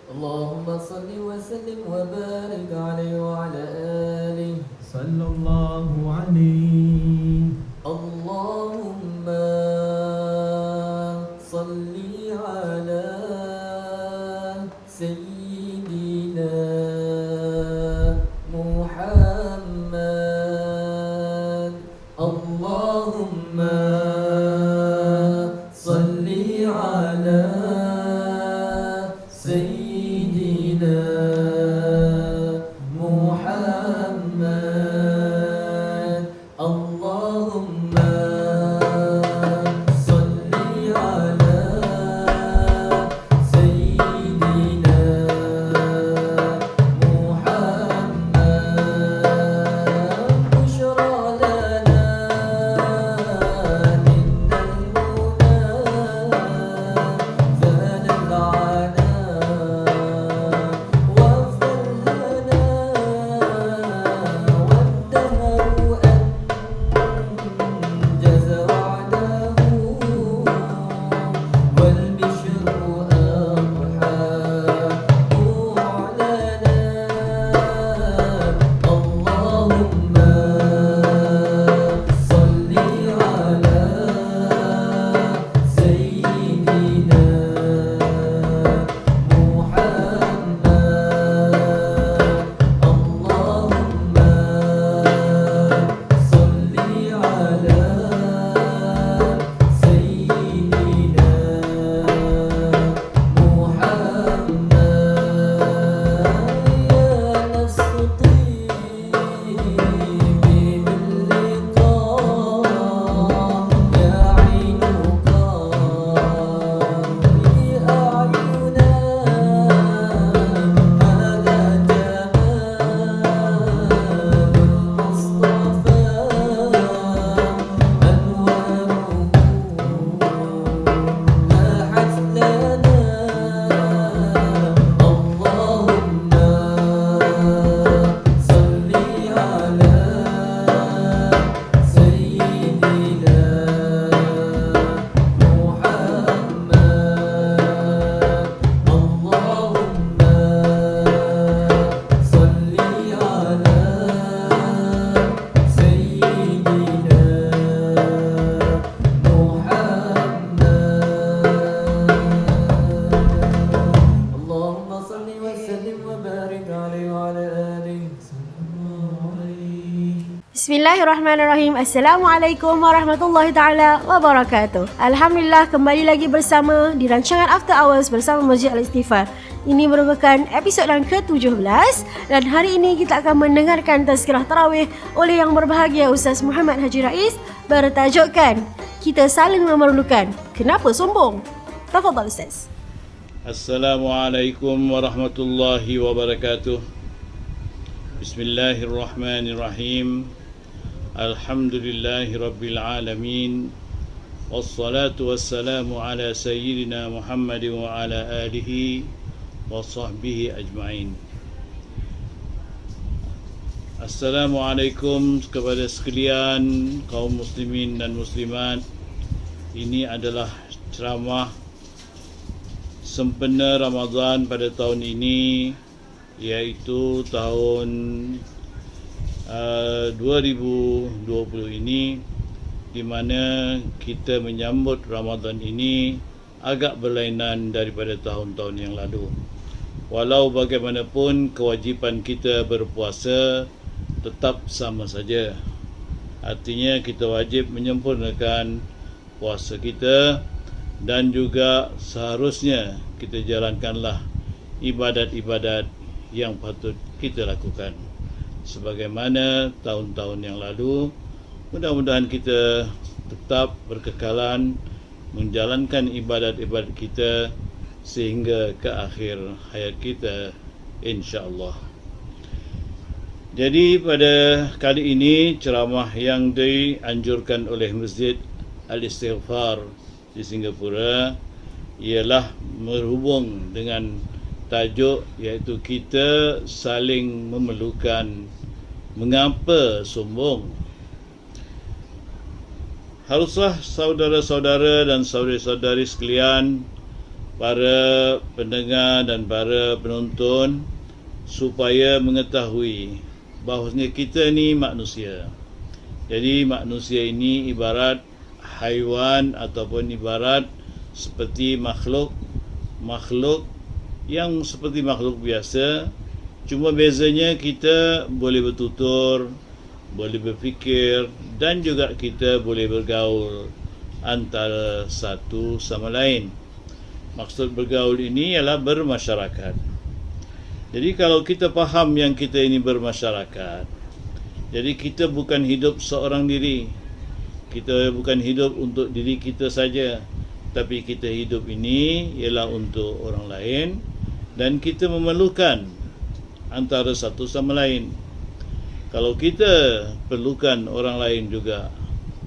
اللهم صل وسلم وبارك عليه وعلى آله صلى الله عليه. اللهم صل على سيدنا محمد. اللهم صل على سيدنا محمد. اللهم صل على سيدنا محمد. بشرى لنا من المنى زال العنا واغفر لنا والدهر أنجز وعده والبشر أضحى أعلنا. اللهم صل على سيدنا محمد. اللهم صل على سيدنا محمد. يا نفس طيبي باللقاء يا عين قاري أعينا. هذا جمال المصطفى أنواره لاحت لنا. اللهم صل على سيدنا محمد. اللهم صل على سيدنا محمد. اللهم صل وسلم وبارك عليه وعلى آله. Bismillahirrahmanirrahim. Assalamualaikum warahmatullahi taala wabarakatuh. Alhamdulillah, kembali lagi bersama di rancangan After Hours bersama Masjid Al-Istighfar. Ini merupakan episod yang ke-17 dan hari ini kita akan mendengarkan tazkirah tarawih oleh yang berbahagia Ustaz Muhammad Haji Rais bertajukkan Kita Saling Memerlukan, Kenapa Sombong? Tafadhal Ustaz. Assalamualaikum warahmatullahi wabarakatuh. Bismillahirrahmanirrahim. Alhamdulillahi rabbil alamin. Wassalatu wassalamu ala sayyidina Muhammad wa ala alihi wa sahbihi ajma'in. Assalamualaikum kepada sekalian kaum muslimin dan muslimat. Ini adalah ceramah sempena Ramadan pada tahun ini, iaitu tahun 2020 ini, di mana kita menyambut Ramadan ini agak berlainan daripada tahun-tahun yang lalu. Walau bagaimanapun kewajipan kita berpuasa tetap sama saja. Artinya kita wajib menyempurnakan puasa kita dan juga seharusnya kita jalankanlah ibadat-ibadat yang patut kita lakukan sebagaimana tahun-tahun yang lalu. Mudah-mudahan kita tetap berkekalan menjalankan ibadat-ibadat kita sehingga ke akhir hayat kita, insya-Allah. Jadi pada kali ini ceramah yang dianjurkan oleh Masjid Al-Istighfar di Singapura ialah berhubung dengan tajuk iaitu kita saling memerlukan, mengapa sombong. Haruslah saudara-saudara dan saudari-saudari sekalian para pendengar dan para penonton supaya mengetahui bahawasanya kita ni manusia. Jadi manusia ini ibarat haiwan ataupun ibarat seperti makhluk yang seperti makhluk biasa. Cuma bezanya kita boleh bertutur, boleh berfikir dan juga kita boleh bergaul antara satu sama lain. Maksud bergaul ini ialah bermasyarakat. Jadi kalau kita faham yang kita ini bermasyarakat, jadi kita bukan hidup seorang diri. Kita bukan hidup untuk diri kita saja, tapi kita hidup ini ialah untuk orang lain dan kita memerlukan antara satu sama lain. Kalau kita perlukan orang lain juga,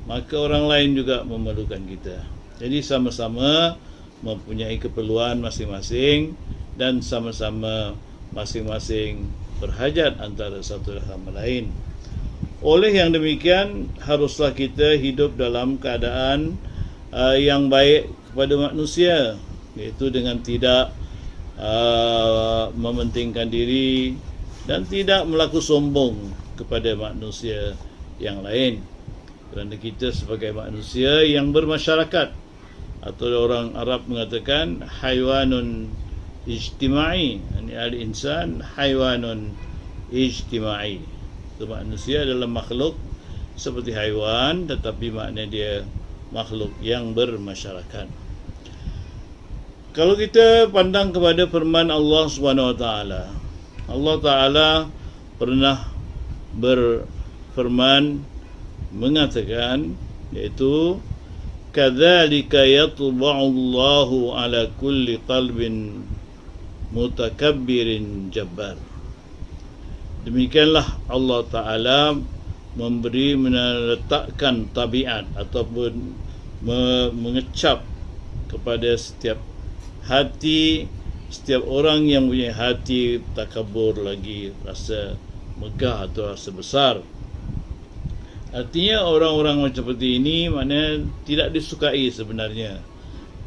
maka orang lain juga memerlukan kita. Jadi sama-sama mempunyai keperluan masing-masing dan sama-sama masing-masing berhajat antara satu sama lain. Oleh yang demikian, haruslah kita hidup dalam keadaan yang baik kepada manusia, iaitu dengan tidak mementingkan diri dan tidak berlaku sombong kepada manusia yang lain. Kerana kita sebagai manusia yang bermasyarakat, atau orang Arab mengatakan haiwanun ijtima'i, al-insan haiwanun ijtima'i. Itu manusia adalah makhluk seperti haiwan, tetapi makna dia makhluk yang bermasyarakat. Kalau kita pandang kepada firman Allah Subhanahu Wa Taala, Allah Taala pernah berfirman mengatakan, iaitu kadzalika yatba'u Allahu ala kulli qalbin mutakabbirin jabbar. Demikianlah Allah Ta'ala meletakkan tabiat ataupun mengecap kepada setiap hati, setiap orang yang punya hati takabur lagi, rasa megah atau rasa besar. Artinya orang-orang macam seperti ini maknanya tidak disukai sebenarnya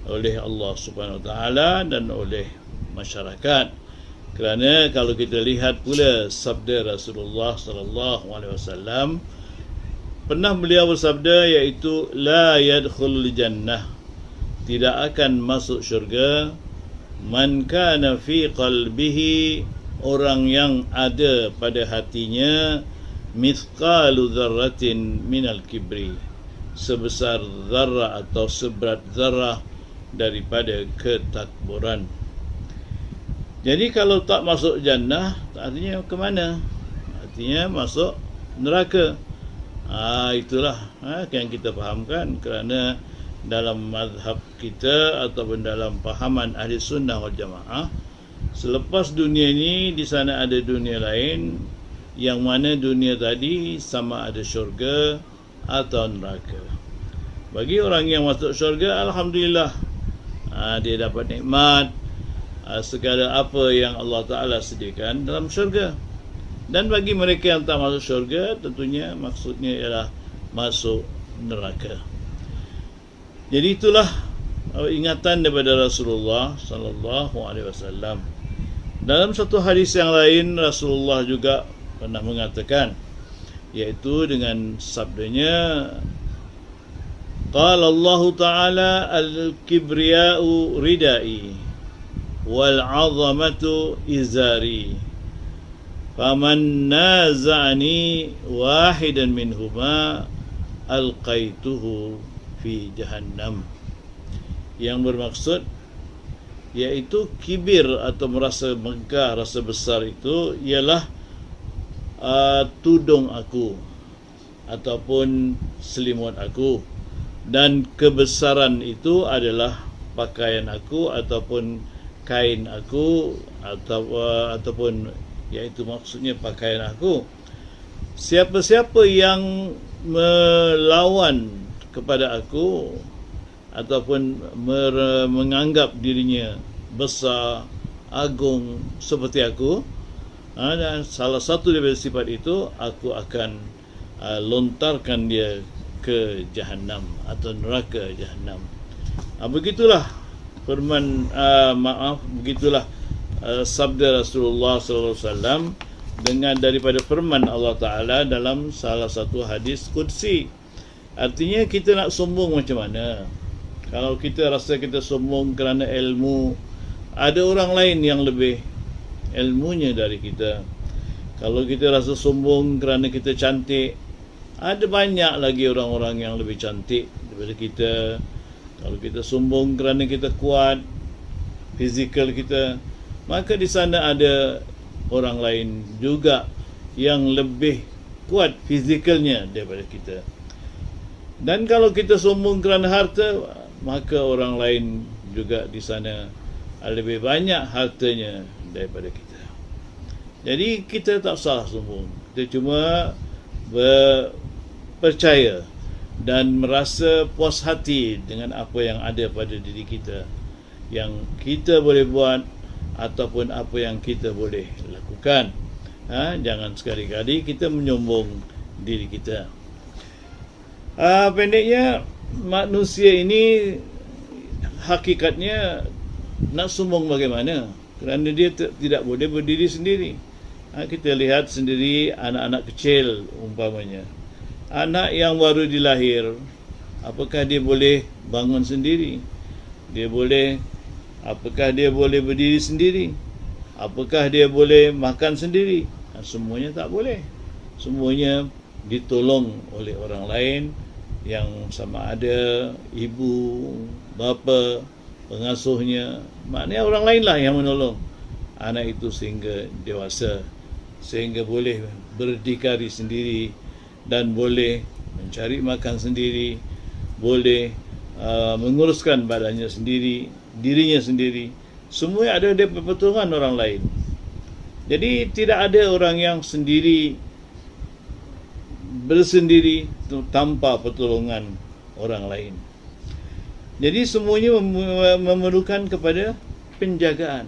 oleh Allah Subhanahu Wa Taala dan oleh masyarakat. Kerana kalau kita lihat pula sabda Rasulullah sallallahu alaihi wasallam, pernah beliau bersabda, iaitu la yadkhulul jannah, tidak akan masuk syurga, man kana fi qalbihi, orang yang ada pada hatinya mithqalu dzarratin minal kibri, sebesar zarrah atau seberat zarrah daripada ketakburan. Jadi kalau tak masuk jannah, artinya ke mana? Artinya masuk neraka. Itulah yang kita fahamkan, kerana dalam mazhab kita ataupun dalam pahaman ahli sunnah wal jamaah, selepas dunia ini di sana ada dunia lain, yang mana dunia tadi sama ada syurga atau neraka. Bagi orang yang masuk syurga, alhamdulillah, dia dapat nikmat segala apa yang Allah Ta'ala sediakan dalam syurga. Dan bagi mereka yang tak masuk syurga, tentunya maksudnya ialah masuk neraka. Jadi itulah ingatan daripada Rasulullah sallallahu alaihi wasallam. Dalam satu hadis yang lain, Rasulullah juga pernah mengatakan, iaitu dengan sabdanya, qala Allah Ta'ala al-kibriya'u ridai wal 'azamatu izari, faman naza'ani wahidan minhuma alqaituhu fi jahannam. Yang bermaksud iaitu kibir atau merasa megah, rasa besar itu ialah tudung aku ataupun selimut aku, dan kebesaran itu adalah pakaian aku ataupun kain aku ataupun iaitu maksudnya pakaian aku. Siapa-siapa yang melawan kepada aku ataupun menganggap dirinya besar, agung seperti aku, dan salah satu daripada sifat itu, aku akan lontarkan dia ke Jahannam atau neraka Jahannam. Begitulah firman begitulah sabda Rasulullah sallallahu alaihi wasallam dengan daripada firman Allah Taala dalam salah satu hadis qudsi. Artinya kita nak sombong macam mana? Kalau kita rasa kita sombong kerana ilmu, ada orang lain yang lebih ilmunya dari kita. Kalau kita rasa sombong kerana kita cantik, ada banyak lagi orang-orang yang lebih cantik daripada kita. Kalau kita sombong kerana kita kuat, fizikal kita, maka di sana ada orang lain juga yang lebih kuat fizikalnya daripada kita. Dan kalau kita sombong kerana harta, maka orang lain juga di sana lebih banyak hartanya daripada kita. Jadi kita tak salah sombong. Kita cuma percaya dan merasa puas hati dengan apa yang ada pada diri kita, yang kita boleh buat ataupun apa yang kita boleh lakukan. Jangan sekali-kali kita menyombong diri kita. Pendeknya, manusia ini hakikatnya nak sombong bagaimana? Kerana dia tidak boleh berdiri sendiri. Kita lihat sendiri anak-anak kecil umpamanya. Anak yang baru dilahir, apakah dia boleh bangun sendiri? Apakah dia boleh berdiri sendiri? Apakah dia boleh makan sendiri? Semuanya tak boleh. Semuanya ditolong oleh orang lain, yang sama ada ibu, bapa, pengasuhnya. Maknanya orang lainlah yang menolong anak itu sehingga dewasa, sehingga boleh berdikari sendiri dan boleh mencari makan sendiri, boleh menguruskan badannya sendiri, dirinya sendiri. Semua ada pertolongan orang lain. Jadi tidak ada orang yang bersendiri tanpa pertolongan orang lain. Jadi semuanya memerlukan kepada penjagaan,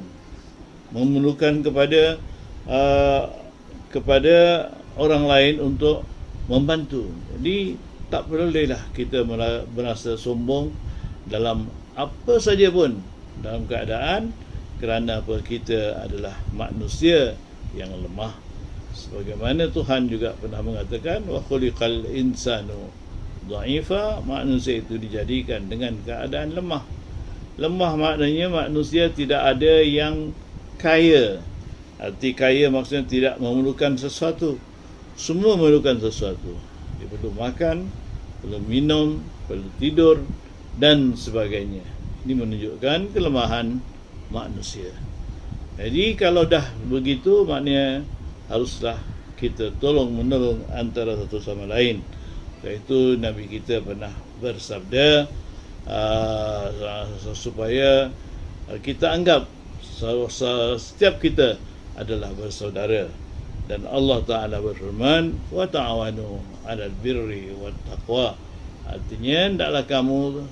memerlukan kepada orang lain untuk membantu. Jadi tak perlulah kita merasa sombong dalam apa saja pun, dalam keadaan kerana apa, kita adalah manusia yang lemah. Sebagaimana Tuhan juga pernah mengatakan, wa khuliqal insanu dha'ifa, manusia itu dijadikan dengan keadaan lemah. Lemah maknanya manusia tidak ada yang kaya. Arti kaya maksudnya tidak memerlukan sesuatu. Semua memerlukan sesuatu. Dia perlu makan, perlu minum, perlu tidur dan sebagainya. Ini menunjukkan kelemahan manusia. Jadi kalau dah begitu, maknanya haruslah kita tolong menolong antara satu sama lain. Iaitu Nabi kita pernah bersabda supaya kita anggap setiap kita adalah bersaudara. Dan Allah Ta'ala berfirman, wa ta'awanu 'alal birri wat taqwa. Artinya hendaklah kamu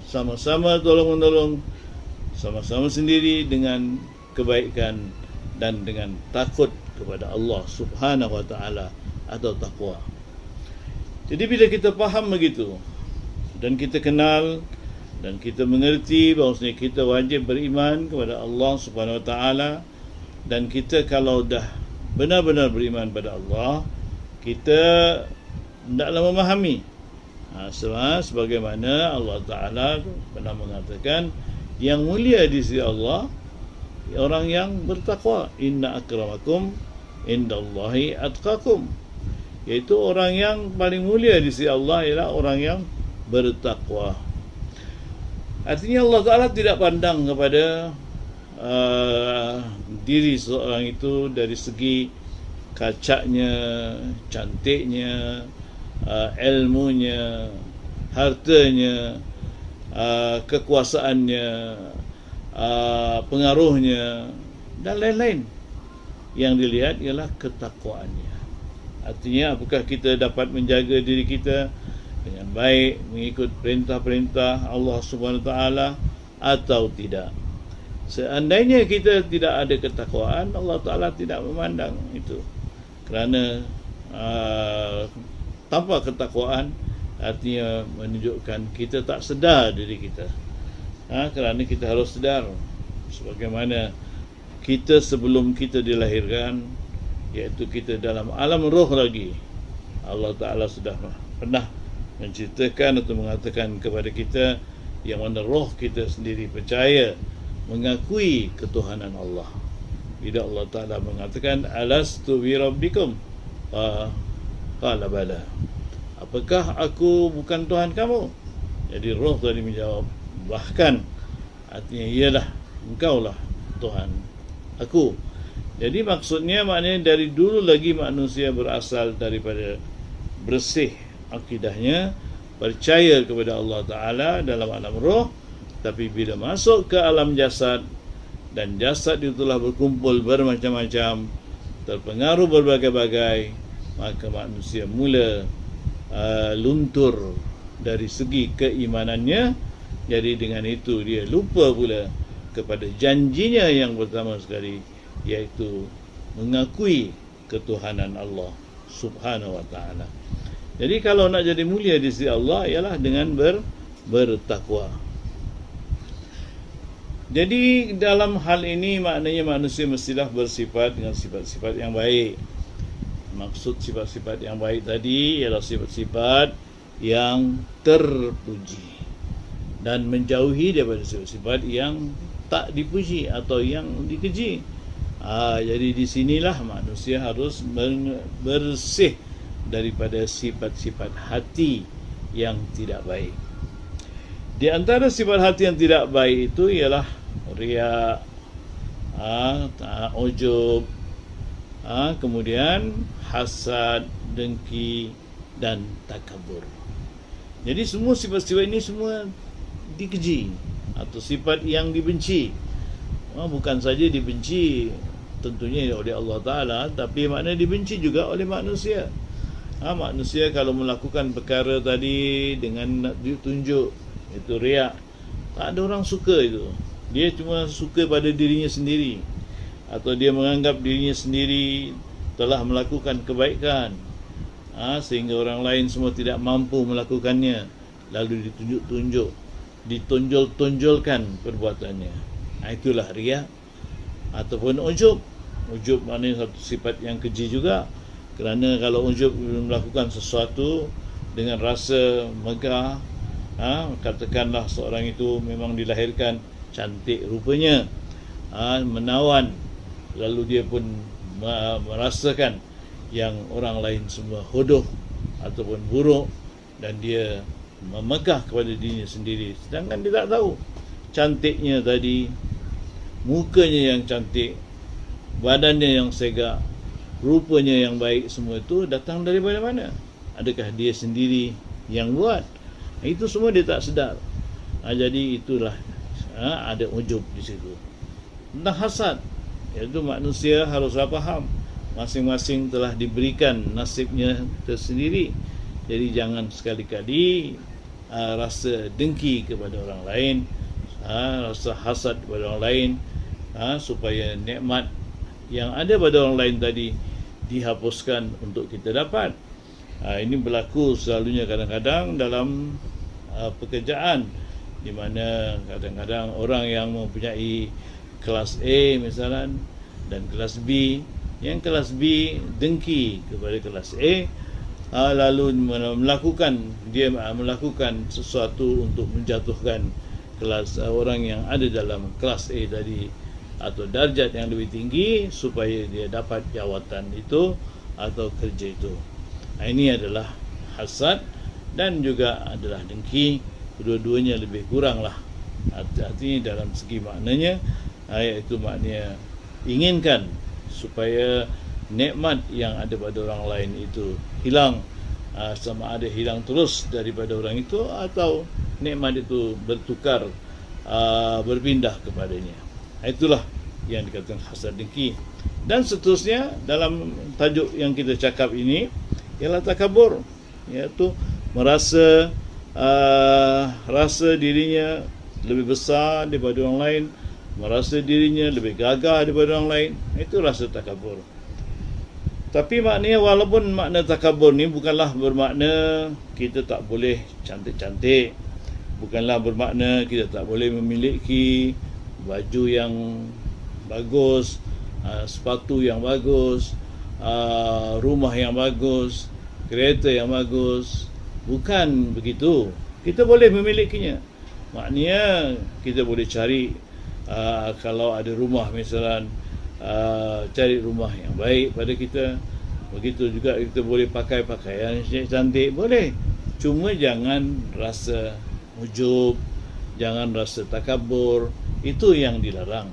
sama-sama tolong-menolong, sama-sama sendiri dengan kebaikan dan dengan takut kepada Allah Subhanahu wa Ta'ala atau takwa. Jadi bila kita faham begitu dan kita kenal dan kita mengerti bahawasanya kita wajib beriman kepada Allah Subhanahu wa Ta'ala, dan kita kalau dah benar-benar beriman pada Allah, kita hendaklah memahami sebagaimana Allah Ta'ala pernah mengatakan, yang mulia di sisi Allah orang yang bertakwa. Inna akramakum indallahi atqakum. Iaitu orang yang paling mulia di sisi Allah ialah orang yang bertakwa. Artinya Allah Ta'ala tidak pandang kepada diri seorang itu dari segi kacaknya, cantiknya, ilmunya, hartanya, kekuasaannya, pengaruhnya dan lain-lain. Yang dilihat ialah ketakwaannya. Artinya apakah kita dapat menjaga diri kita dengan baik, mengikut perintah-perintah Allah Subhanahu Wa Taala atau tidak. Seandainya kita tidak ada ketakwaan, Allah Ta'ala tidak memandang itu. Kerana tanpa ketakwaan artinya menunjukkan kita tak sedar diri kita. Kerana kita harus sedar sebagaimana kita sebelum kita dilahirkan, iaitu kita dalam alam roh lagi, Allah Ta'ala sudah pernah menceritakan atau mengatakan kepada kita yang mana roh kita sendiri percaya, mengakui ketuhanan Allah. Bila Allah Ta'ala mengatakan alastu bi rabbikum, qala bala, apakah aku bukan Tuhan kamu? Jadi roh tadi menjawab, bahkan, artinya iyalah, engkaulah Tuhan aku. Jadi maksudnya maknanya dari dulu lagi manusia berasal daripada bersih akidahnya, percaya kepada Allah Ta'ala dalam alam roh. Tapi bila masuk ke alam jasad, dan jasad itulah berkumpul bermacam-macam, terpengaruh berbagai-bagai, maka manusia mula luntur dari segi keimanannya. Jadi dengan itu dia lupa pula kepada janjinya yang pertama sekali, iaitu mengakui ketuhanan Allah Subhanahu wa ta'ala. Jadi kalau nak jadi mulia di sisi Allah, ialah dengan bertakwa. Jadi dalam hal ini maknanya manusia mestilah bersifat dengan sifat-sifat yang baik. Maksud sifat-sifat yang baik tadi ialah sifat-sifat yang terpuji, dan menjauhi daripada sifat-sifat yang tak dipuji atau yang dikeji. Jadi di sinilah manusia harus bersih daripada sifat-sifat hati yang tidak baik. Di antara sifat hati yang tidak baik itu ialah riya, ujub, kemudian hasad, dengki dan takabur. Jadi semua sifat-sifat ini semua dikeji atau sifat yang dibenci. Bukan saja dibenci tentunya oleh Allah Ta'ala, tapi maknanya dibenci juga oleh manusia. Manusia kalau melakukan perkara tadi dengan ditunjuk, itu riak, tak ada orang suka itu. Dia cuma suka pada dirinya sendiri, atau dia menganggap dirinya sendiri telah melakukan kebaikan, sehingga orang lain semua tidak mampu melakukannya, lalu ditunjuk-tunjuk, ditonjol-tonjolkan perbuatannya. Itulah riak ataupun ujub. Ujub maknanya satu sifat yang keji juga. Kerana kalau ujub melakukan sesuatu dengan rasa megah, katakanlah seorang itu memang dilahirkan cantik rupanya, menawan, lalu dia pun merasakan yang orang lain semua hodoh ataupun buruk, dan dia memegah kepada dirinya sendiri, sedangkan dia tak tahu cantiknya tadi, mukanya yang cantik, badannya yang segak, rupanya yang baik, semua itu datang daripada mana? Adakah dia sendiri yang buat? Itu semua dia tak sedar. Jadi itulah ada ujub di situ. Tentang hasad, iaitu manusia haruslah faham masing-masing telah diberikan nasibnya tersendiri. Jadi jangan sekali-kali rasa dengki kepada orang lain, rasa hasad kepada orang lain, supaya nikmat yang ada pada orang lain tadi dihapuskan untuk kita dapat. Ini berlaku selalunya kadang-kadang dalam pekerjaan, di mana kadang-kadang orang yang mempunyai kelas A misalnya dan kelas B, yang kelas B dengki kepada kelas A, lalu melakukan sesuatu untuk menjatuhkan kelas orang yang ada dalam kelas A tadi atau darjat yang lebih tinggi, supaya dia dapat jawatan itu atau kerja itu. Ini adalah hasad dan juga adalah dengki. Kedua-duanya lebih kuranglah, artinya dalam segi maknanya, iaitu maknanya inginkan supaya nikmat yang ada pada orang lain itu hilang, sama ada hilang terus daripada orang itu, atau nikmat itu bertukar, berpindah kepadanya. Itulah yang dikatakan hasad, dengki. Dan seterusnya dalam tajuk yang kita cakap ini ialah takabur, iaitu merasa rasa dirinya lebih besar daripada orang lain, merasa dirinya lebih gagah daripada orang lain. Itu rasa takabur. Tapi maknanya, walaupun makna takabur ni bukanlah bermakna kita tak boleh cantik-cantik, bukanlah bermakna kita tak boleh memiliki baju yang bagus, sepatu yang bagus, rumah yang bagus, kereta yang bagus. Bukan begitu. Kita boleh memilikinya. Maknanya kita boleh cari, kalau ada rumah misalnya, cari rumah yang baik pada kita. Begitu juga kita boleh pakai pakaian yang cantik, boleh. Cuma jangan rasa ujub, jangan rasa takabur. Itu yang dilarang.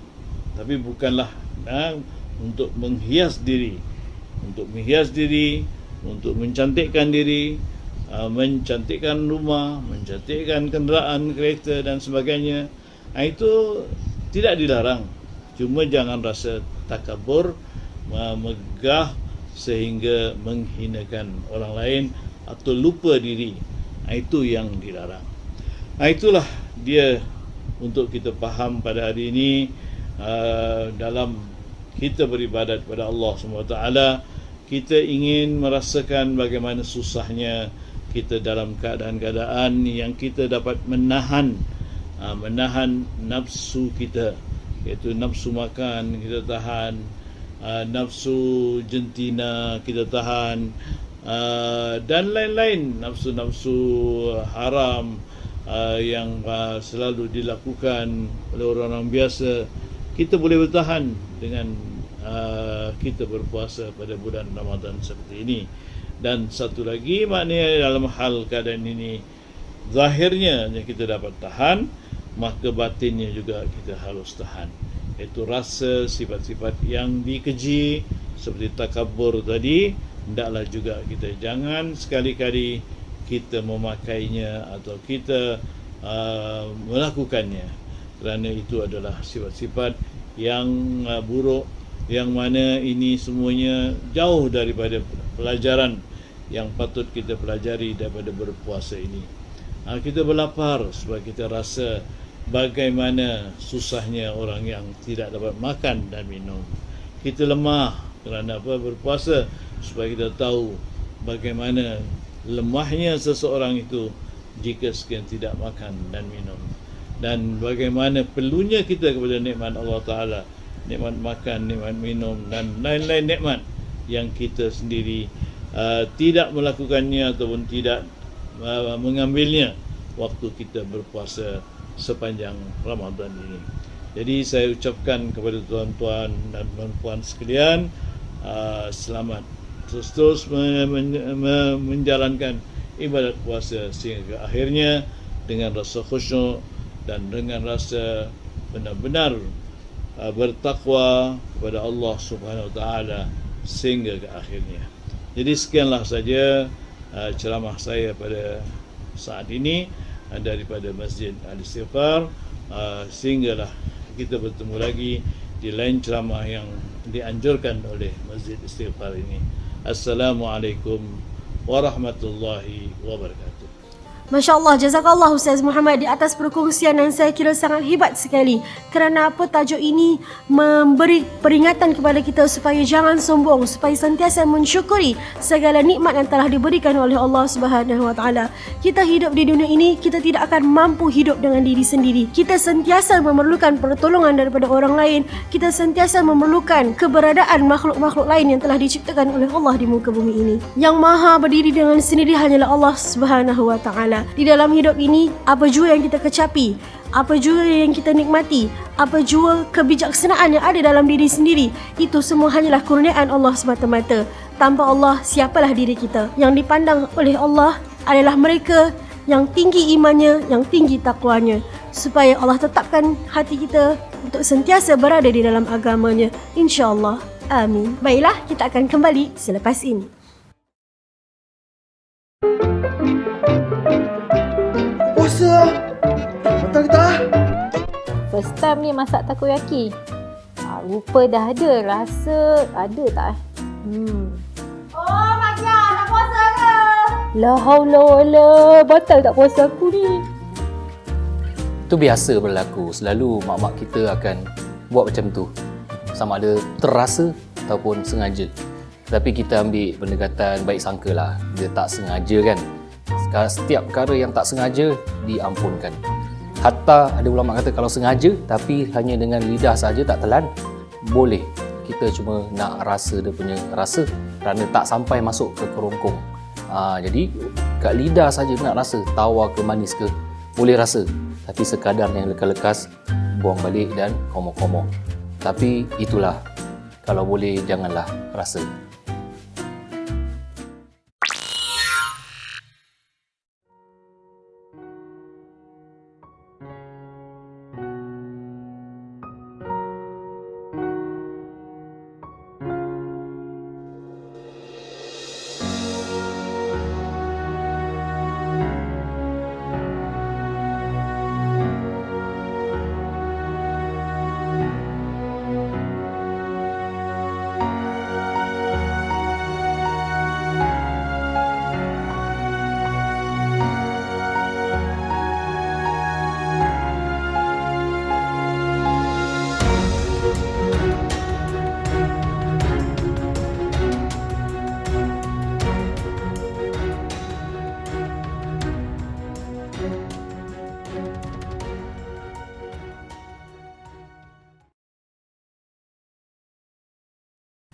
Tapi bukanlah untuk menghias diri, untuk mencantikkan diri, mencantikkan rumah, mencantikkan kenderaan, kereta dan sebagainya. Itu tidak dilarang. Cuma jangan rasa takabur, megah sehingga menghinakan orang lain atau lupa diri. Itu yang dilarang. Itulah dia untuk kita faham pada hari ini, dalam kita beribadat kepada Allah SWT. Kita ingin merasakan bagaimana susahnya kita dalam keadaan-keadaan yang kita dapat menahan nafsu kita, iaitu nafsu makan kita tahan, nafsu jentina kita tahan, dan lain-lain nafsu-nafsu haram yang selalu dilakukan oleh orang-orang biasa. Kita boleh bertahan dengan kita berpuasa pada bulan Ramadan seperti ini. Dan satu lagi, maknanya dalam hal keadaan ini, zahirnya kita dapat tahan, maka batinnya juga kita harus tahan, iaitu rasa sifat-sifat yang dikeji seperti takabur tadi. Hendaklah juga kita jangan sekali-kali kita memakainya atau kita melakukannya, kerana itu adalah sifat-sifat yang buruk, yang mana ini semuanya jauh daripada pelajaran yang patut kita pelajari daripada berpuasa ini. Kita berlapar sebab kita rasa bagaimana susahnya orang yang tidak dapat makan dan minum. Kita lemah kerana berpuasa, supaya kita tahu bagaimana lemahnya seseorang itu jika sekian tidak makan dan minum, dan bagaimana perlunya kita kepada nikmat Allah Ta'ala, nikmat makan, nikmat minum dan lain-lain nikmat yang kita sendiri tidak melakukannya ataupun tidak mengambilnya waktu kita berpuasa sepanjang Ramadan ini. Jadi saya ucapkan kepada tuan-tuan dan puan-puan sekalian, selamat terus menjalankan ibadat puasa sehingga akhirnya dengan rasa khusyuk dan dengan rasa benar-benar bertakwa kepada Allah Subhanahu Wa Taala sehingga ke akhirnya. Jadi sekianlah saja ceramah saya pada saat ini daripada Masjid Al-Istighfar. Sehinggalah kita bertemu lagi di lain ceramah yang dianjurkan oleh Masjid Istighfar ini. Assalamualaikum warahmatullahi wabarakatuh. Masya Allah, jazakallah Ustaz Muhammad di atas perkongsian yang saya kira sangat hebat sekali. Kerana apa, tajuk ini memberi peringatan kepada kita supaya jangan sombong, supaya sentiasa mensyukuri segala nikmat yang telah diberikan oleh Allah Subhanahu Wa Taala. Kita hidup di dunia ini, kita tidak akan mampu hidup dengan diri sendiri. Kita sentiasa memerlukan pertolongan daripada orang lain. Kita sentiasa memerlukan keberadaan makhluk-makhluk lain yang telah diciptakan oleh Allah di muka bumi ini. Yang maha berdiri dengan sendiri hanyalah Allah Subhanahu Wa Taala. Di dalam hidup ini, apa jua yang kita kecapi, apa jua yang kita nikmati, apa jua kebijaksanaan yang ada dalam diri sendiri, itu semua hanyalah kurniaan Allah semata-mata. Tanpa Allah, siapalah diri kita? Yang dipandang oleh Allah adalah mereka yang tinggi imannya, yang tinggi takwanya, supaya Allah tetapkan hati kita untuk sentiasa berada di dalam agamanya, insya-Allah. Amin. Baiklah, kita akan kembali selepas ini. Puasa Betul kita First time ni masak takoyaki. Rupa dah ada. Rasa ada tak? Oh, Makia, nak puasa ke? La haula wala. Batal tak puasa aku ni? Itu biasa berlaku. Selalu mak-mak kita akan buat macam tu. Sama ada terasa ataupun sengaja. Tapi kita ambil pendekatan baik sangka lah. Dia tak sengaja kan. Setiap perkara yang tak sengaja diampunkan. Hatta ada ulama kata kalau sengaja tapi hanya dengan lidah saja tak telan, boleh. Kita cuma nak rasa dia punya rasa kerana tak sampai masuk ke kerongkong. Jadi kat lidah saja nak rasa, tawar ke manis ke boleh rasa, tapi sekadar yang lekas-lekas buang balik dan komoh-komoh. Tapi itulah, kalau boleh janganlah rasa.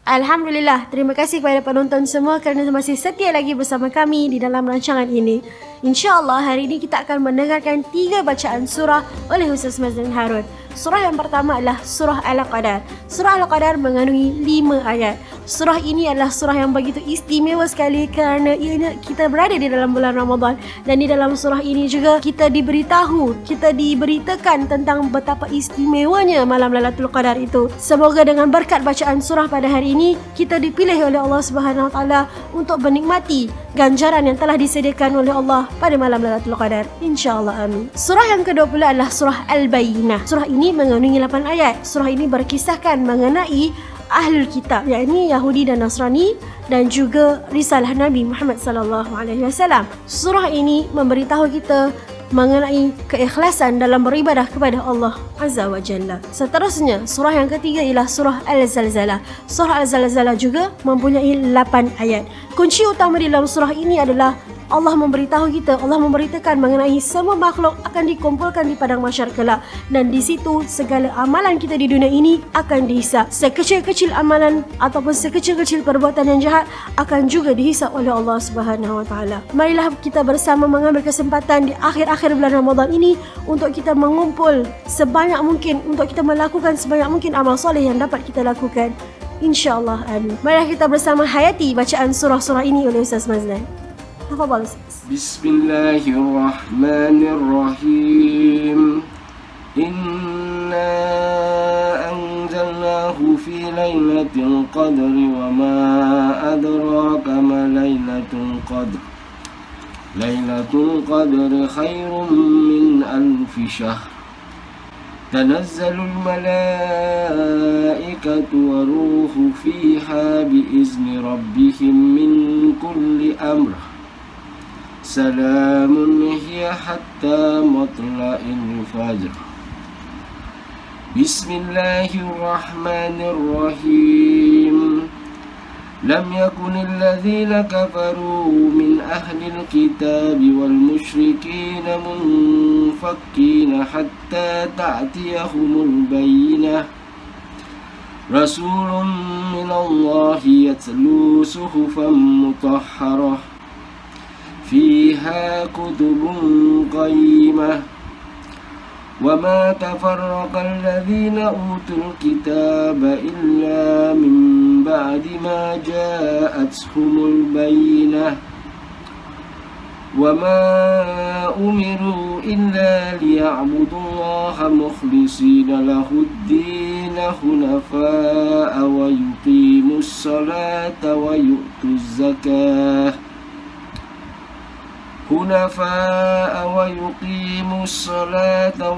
Alhamdulillah, terima kasih kepada penonton semua kerana masih setia lagi bersama kami di dalam rancangan ini. InsyaAllah hari ini kita akan mendengarkan 3 bacaan surah oleh Ustaz Mazlan Harun. Surah yang pertama adalah Surah Al-Qadar. Surah Al-Qadar mengandungi 5 ayat. Surah ini adalah surah yang begitu istimewa sekali kerana ianya kita berada di dalam bulan Ramadan. Dan di dalam surah ini juga kita diberitakan tentang betapa istimewanya malam Lailatul Qadar itu. Semoga dengan berkat bacaan surah pada hari ini, kita dipilih oleh Allah Subhanahu Wa Taala untuk menikmati ganjaran yang telah disediakan oleh Allah pada malam Lailatul Qadar. InsyaAllah amin. Surah yang kedua pula adalah Surah Al-Bayyinah. Surah ini mengandungi 8 ayat. Surah ini berkisahkan mengenai Ahlul Kitab, yakni Yahudi dan Nasrani, dan juga risalah Nabi Muhammad sallallahu alaihi wasallam. Surah ini memberitahu kita mengenai keikhlasan dalam beribadah kepada Allah Azza wa Jalla. Seterusnya, surah yang ketiga ialah Surah Al-Zalzalah. Surah Al-Zalzalah juga mempunyai 8 ayat. Kunci utama di dalam surah ini adalah Allah memberitakan mengenai semua makhluk akan dikumpulkan di padang mahsyar kelak, dan di situ segala amalan kita di dunia ini akan dihisap. Sekecil-kecil amalan ataupun sekecil-kecil perbuatan yang jahat akan juga dihisap oleh Allah Subhanahu Wa Taala. Marilah kita bersama mengambil kesempatan di akhir-akhir bulan Ramadan ini untuk kita mengumpul sebanyak mungkin, untuk kita melakukan sebanyak mungkin amal soleh yang dapat kita lakukan. InsyaAllah amin. Marilah kita bersama hayati bacaan surah-surah ini oleh Ustaz Mazlan. تفضل أستاذ. بسم الله الرحمن الرحيم إنا أنزلناه في ليلة القدر وما أدراك ما ليلة القدر ليلة القدر خير من ألف شهر تنزل الملائكة والروح فيها بإذن ربهم من كل أمر سلام هي حتى مطلع الفجر بسم الله الرحمن الرحيم لم يكن الذين كفروا من أهل الكتاب والمشركين منفكين حتى تأتيهم البينة رسول من الله يتلو صحفا مطهرة فيها كتب قيمة وما تفرق الذين أوتوا الكتاب إلا من بعد ما جاءتهم البينة وما أمروا إلا ليعبدوا الله مخلصين له الدين حنفاء ويقيموا الصلاة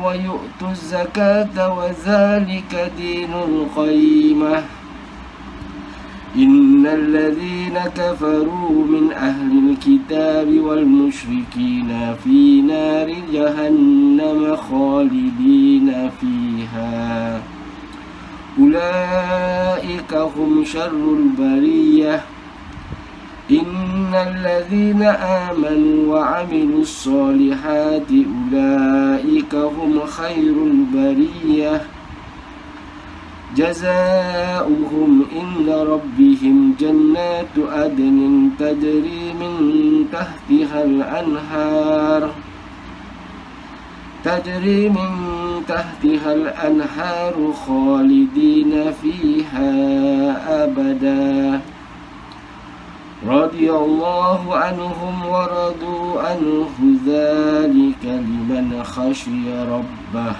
ويؤتوا الزكاة وذلك دين القيمة إن الذين كفروا من أهل الكتاب والمشركين في نار جهنم خالدين فيها أولئك هم شر البرية إن الذين آمنوا وعملوا الصالحات أولئك هم خير البرية جزاؤهم عند ربهم جنات عدن تجري من تحتها الأنهار خالدين فيها أبدا رضي الله عنهم ورضوا عنه ذلك لمن خشي ربه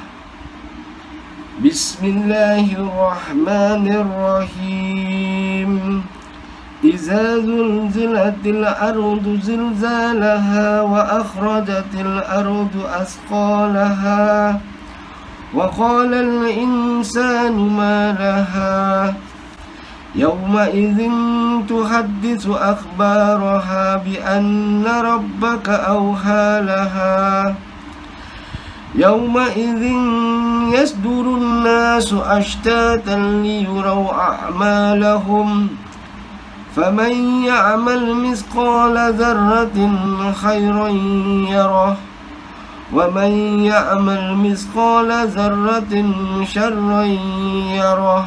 بسم الله الرحمن الرحيم إذا زلزلت الأرض زلزالها وأخرجت الأرض أثقالها وقال الإنسان ما لها يومئذ تحدث أخبارها بأن ربك أوحى لها يومئذ يصدر الناس أشتاتا ليروا أعمالهم فمن يعمل مثقال ذرة خيرا يره ومن يعمل مثقال ذرة شرا يره